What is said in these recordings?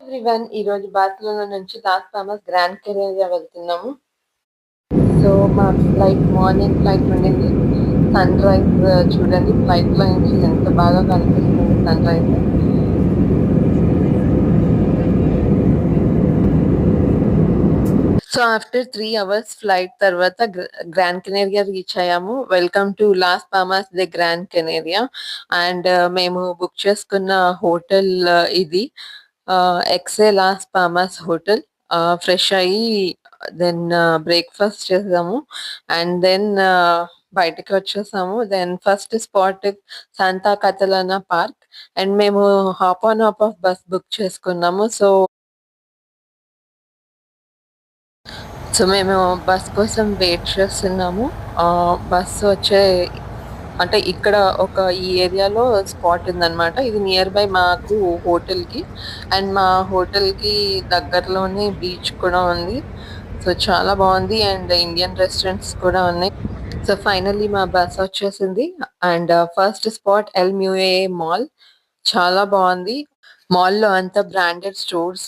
Everyone ఈ రోజు Barcelona నుంచి లాస్ పామస్ గ్రాండ్ కెనరియా వెళ్తున్నాము. సో మా మార్నింగ్ ఫ్లైట్ ఉండింది. సన్ రైజ్ చూడండి, ఫ్లైట్ లో నుంచి ఎంత బాగా కనిపిస్తుంది sunrise. So after 3 hours flight తర్వాత గ్రాండ్ కెనేరియా రీచ్ అయ్యాము. Welcome to Las Palmas the Gran Canaria. And మేము బుక్ చేసుకున్న హోటల్ ఇది Exe Las Palmas hotel. Fresh అయ్యి దెన్ బ్రేక్ఫాస్ట్ చేసాము అండ్ దెన్ బయటకి వచ్చేసాము. Then first spot Santa Catalina park. And మేము hop on hop off bus book చేసుకున్నాము. So మేము బస్ కోసం వెయిట్ చేస్తున్నాము. బస్సు వచ్చే అంటే ఇక్కడ ఒక ఈ ఏరియాలో స్పాట్ ఉందన్నమాట. ఇది నియర్ బై మాకు హోటల్కి. అండ్ మా హోటల్కి దగ్గరలోనే బీచ్ కూడా ఉంది. సో చాలా బాగుంది. అండ్ ఇండియన్ రెస్టారెంట్స్ కూడా ఉన్నాయి. సో ఫైనల్లీ మా బస్ వచ్చేసింది. And first spot El Muelle mall. చాలా బాగుంది. మాల్‌లో అంతా బ్రాండెడ్ స్టోర్స్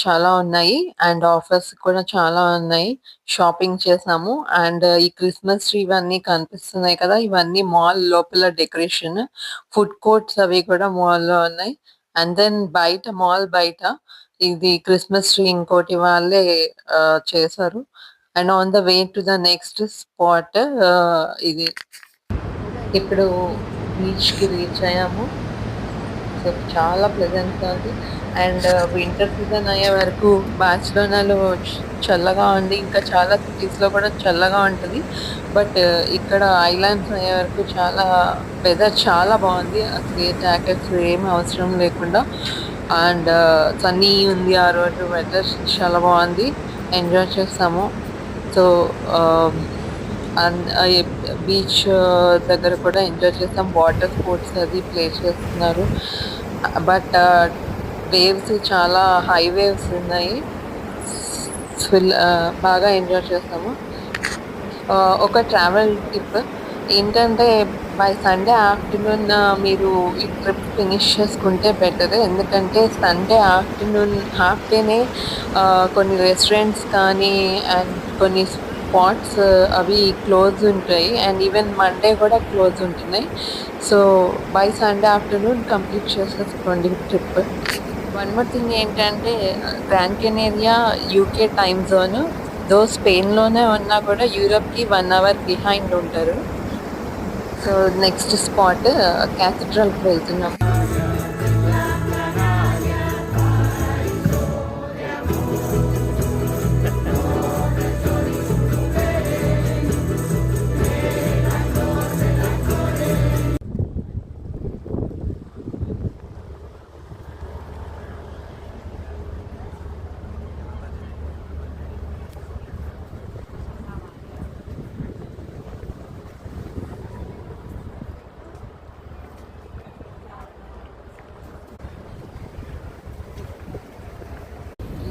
చాలా ఉన్నాయి. అండ్ ఆఫర్స్ కూడా చాలా ఉన్నాయి. షాపింగ్ చేసాము. అండ్ ఈ క్రిస్మస్ ట్రీ ఇవన్నీ కనిపిస్తున్నాయి కదా! ఇవన్నీ మాల్ లోపల డెకరేషన్. ఫుడ్ కోర్ట్స్ అవి కూడా మాల్‌లో ఉన్నాయి. అండ్ దెన్ మాల్ బయట ఇది క్రిస్మస్ ట్రీ ఇంకోటి వాళ్ళే చేశారు. And on the way to the next spot ఇది. ఇప్పుడు బీచ్‌కి రీచ్ అయ్యాము. సో చాలా ప్లెజెంట్‌గా ఉంది. అండ్ వింటర్ సీజన్ అయ్యే వరకు బార్సిలోనాలో చల్లగా ఉంది. ఇంకా చాలా సిటీస్‌లో కూడా చల్లగా ఉంటది. బట్ ఇక్కడ ఐలాండ్స్ అయ్యే వరకు వెదర్ చాలా బాగుంది. అసలు ఏ జాకెట్స్ ఏమి అవసరం లేకుండా. అండ్ సన్నీ ఉంది ఆ రోజు. వెదర్ చాలా బాగుంది. ఎంజాయ్ చేసాము. సో బీచ్ దగ్గర కూడా ఎంజాయ్ చేసాం. వాటర్ స్పోర్ట్స్ అది ప్లే చేస్తున్నారు. బట్ వేవ్స్ చాలా హై వేవ్స్ ఉన్నాయి. బాగా ఎంజాయ్ చేసాము. ఒక ట్రావెల్ టిప్ ఏంటంటే బై సండే ఆఫ్టర్నూన్ మీరు ఈ ట్రిప్ ఫినిష్ చేసుకుంటే బెటర్. ఎందుకంటే సండే ఆఫ్టర్నూన్ హాఫ్ డేనే కొన్ని రెస్టారెంట్స్ కానీ అండ్ కొన్ని స్పాట్స్ అవి క్లోజ్ ఉంటాయి. అండ్ ఈవెన్ మండే కూడా క్లోజ్ ఉంటున్నాయి. So by Sunday afternoon complete చేసేసుకోండి ట్రిప్. వన్ మోర్ థింగ్ ఏంటంటే Gran Canaria UK time zone. స్పెయిన్‌లోనే ఉన్నా కూడా యూరప్‌కి 1 hour బిహైండ్ ఉంటారు. సో నెక్స్ట్ స్పాట్ క్యాథడ్రల్‌కి వెళ్తున్నాం.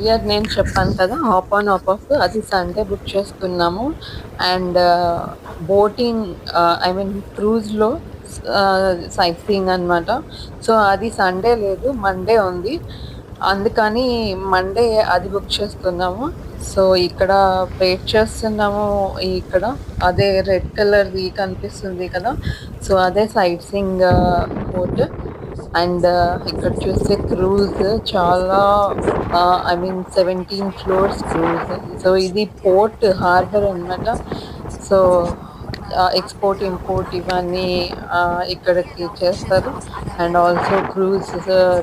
ఇయర్ నేను చెప్పాను కదా, హాప్ ఆన్ హాప్ ఆఫ్ అది సండే బుక్ చేసుకున్నాము. అండ్ బోటింగ్ ఐ మీన్ క్రూజ్లో సైట్ సీయింగ్ అనమాట. సో అది సండే లేదు, మండే ఉంది. అందుకని మండే అది బుక్ చేసుకున్నాము. సో ఇక్కడ వెయిట్ చేస్తున్నాము. ఇక్కడ అదే రెడ్ కలర్ది కనిపిస్తుంది కదా, సో అదే సైట్ సీయింగ్ బోట్. అండ్ ఇక్కడ చూస్తే క్రూజ్ చాలా I mean 17 floors cruise. So ఇది పోర్ట్ హార్బర్ అనమాట. సో ఎక్స్పోర్ట్ ఇంపోర్ట్ ఇవన్నీ ఇక్కడికి చేస్తారు. అండ్ ఆల్సో క్రూజ్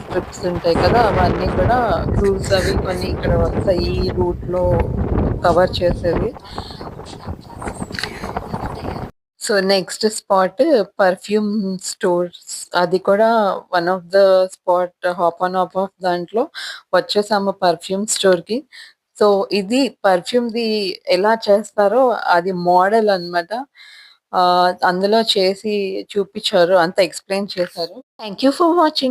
ట్రిప్స్ ఉంటాయి కదా, అవన్నీ కూడా క్రూజ్ అవి కొన్ని ఇక్కడ వస్తాయి ఈ రూట్లో కవర్ చేసేది. So next spot perfume stores. అది కూడా one of the spot. Hop on hop of దాంట్లో వచ్చేసాము పర్ఫ్యూమ్ స్టోర్కి. సో ఇది పర్ఫ్యూమ్ది ఎలా చేస్తారో అది మోడల్ అనమాట. అందులో చేసి చూపించారు, అంతా ఎక్స్ప్లెయిన్ చేశారు. Thank you for watching.